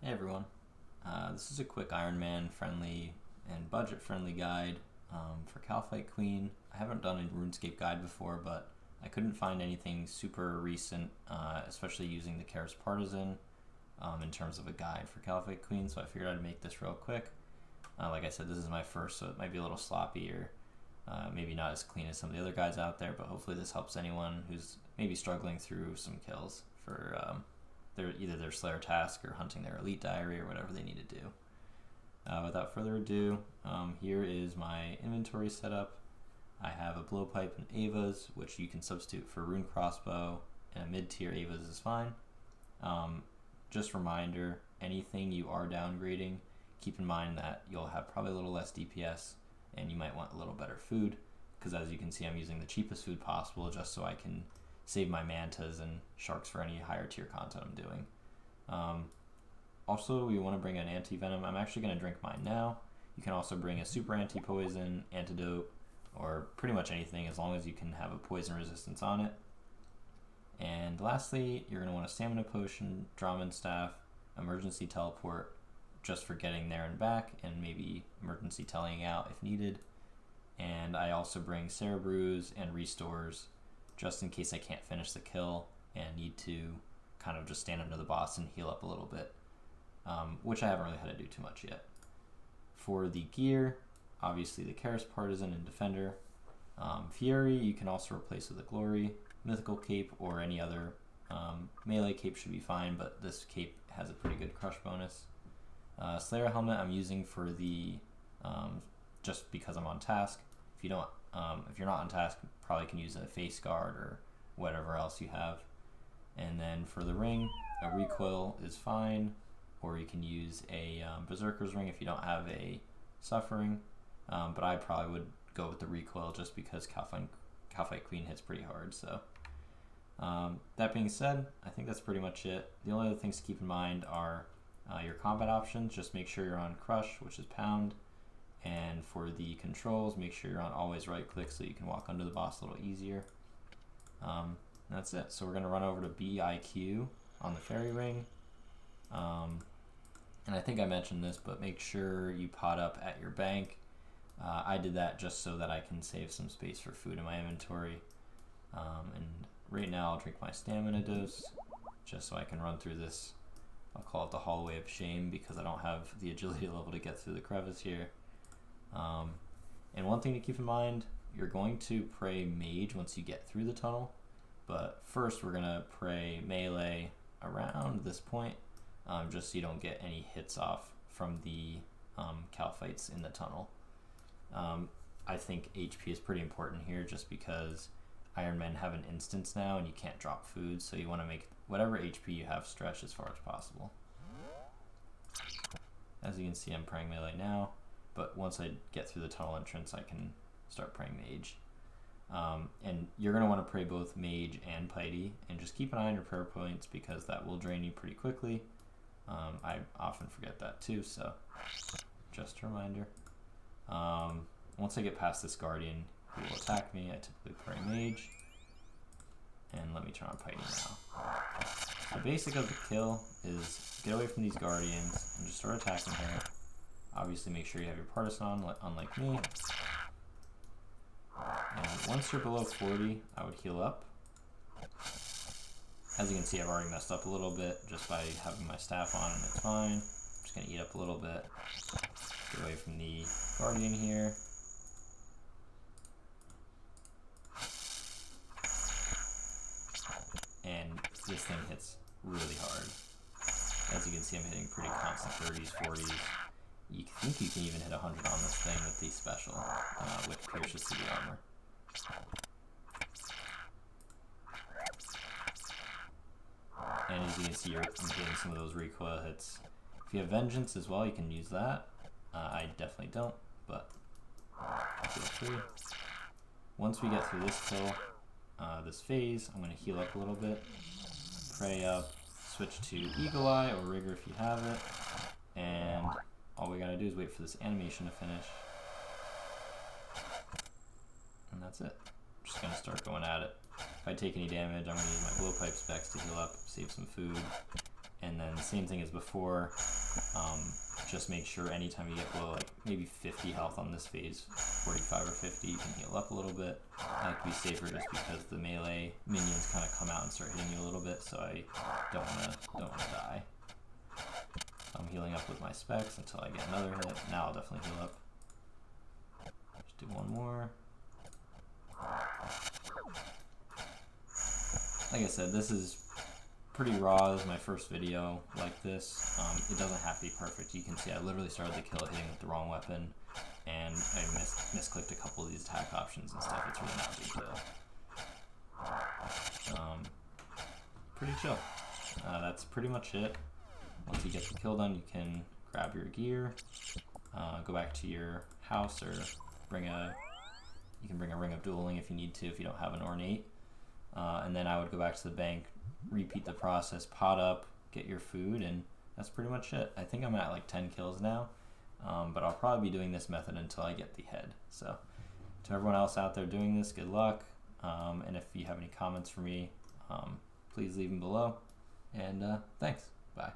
Hey everyone, this is a quick Ironman friendly and budget friendly guide for Kalphite Queen. I haven't done a RuneScape guide before, but I couldn't find anything super recent, especially using the Keris Partisan in terms of a guide for Kalphite Queen, so I figured I'd make this real quick. Like I said, this is my first, so it might be a little sloppy or maybe not as clean as some of the other guides out there, but hopefully this helps anyone who's maybe struggling through some kills for either their Slayer task or hunting their elite diary or whatever they need to do. Without further ado, here is my inventory setup. I have a blowpipe and Avas, which you can substitute for rune crossbow, and a mid-tier Avas is fine. Just reminder, anything you are downgrading, keep in mind that you'll have probably a little less DPS and you might want a little better food, because as you can see I'm using the cheapest food possible just so I can save my mantas and sharks for any higher tier content I'm doing. Also, we want to bring an anti-venom. I'm actually going to drink mine now. You can also bring a super anti-poison, antidote, or pretty much anything as long as you can have a poison resistance on it. And lastly, you're going to want a stamina potion, Draman staff, emergency teleport, just for getting there and back, and maybe emergency telling out if needed. And I also bring Cerebrews and restores, just in case I can't finish the kill and need to kind of just stand under the boss and heal up a little bit, which I haven't really had to do too much yet. For the gear, obviously the Keris Partisan and Defender. Fury you can also replace with a Glory, Mythical Cape, or any other melee cape should be fine, but this cape has a pretty good crush bonus. Slayer helmet I'm using for the just because I'm on task. If you're not on task, probably can use a face guard or whatever else you have. And then for the ring, a recoil is fine, or you can use a berserker's ring if you don't have a suffering. But I probably would go with the recoil just because Kalphite Queen hits pretty hard. So that being said, I think that's pretty much it. The only other things to keep in mind are your combat options. Just make sure you're on crush, which is pound. And for the controls, make sure you're on always right click so you can walk under the boss a little easier. That's it. So we're going to run over to BIQ on the fairy ring. And I think I mentioned this, but make sure you pot up at your bank. I did that just so that I can save some space for food in my inventory. And right now I'll drink my stamina dose just so I can run through this. I'll call it the hallway of shame because I don't have the agility level to get through the crevice here. And one thing to keep in mind, you're going to pray mage once you get through the tunnel, but first we're going to pray melee around this point, just so you don't get any hits off from the Kalphites in the tunnel. I think HP is pretty important here just because Ironmen have an instance now and you can't drop food, so you want to make whatever HP you have stretch as far as possible. As you can see, I'm praying melee now, but once I get through the tunnel entrance I can start praying mage. And you're going to want to pray both mage and piety, and just keep an eye on your prayer points because that will drain you pretty quickly. I often forget that too, so just a reminder. Once I get past this guardian who will attack me, I typically pray mage. And let me turn on piety now. The basic of the kill is get away from these guardians and just start attacking her. Obviously make sure you have your partisan on, unlike me. And once you're below 40, I would heal up. As you can see, I've already messed up a little bit just by having my staff on, and it's fine. I'm just going to eat up a little bit. Get away from the guardian here. And this thing hits really hard. As you can see, I'm hitting pretty constant 30s, 40s. You think you can even hit 100 on this thing with the special, which pierces through the armor. And as you can see, I'm hitting some of those recoil hits. If you have Vengeance as well, you can use that. I definitely don't, but feel free. Once we get through this kill, this phase, I'm going to heal up a little bit, pray up, switch to Eagle Eye or Rigor if you have it, and all we gotta do is wait for this animation to finish. And that's it. I'm just gonna start going at it. If I take any damage, I'm gonna use my blowpipe specs to heal up, save some food. And then the same thing as before, Just make sure anytime you get below like maybe 50 health on this phase, 45 or 50, you can heal up a little bit. I like to be safer just because the melee minions kind of come out and start hitting you a little bit, so I don't wanna die. So I'm healing up with my specs until I get another hit. Now I'll definitely heal up. Just do one more. Like I said, this is pretty raw. This is my first video like this. It doesn't have to be perfect. You can see I literally started the kill hitting with the wrong weapon, and I misclicked a couple of these attack options and stuff. It's really not a big deal. Pretty chill. That's pretty much it. Once you get the kill done, you can grab your gear, go back to your house, or you can bring a ring of dueling if you need to, if you don't have an ornate. And then I would go back to the bank, repeat the process, pot up, get your food, and that's pretty much it. I think I'm at like 10 kills now, but I'll probably be doing this method until I get the head. So to everyone else out there doing this, good luck. And if you have any comments for me, please leave them below. And thanks. Bye.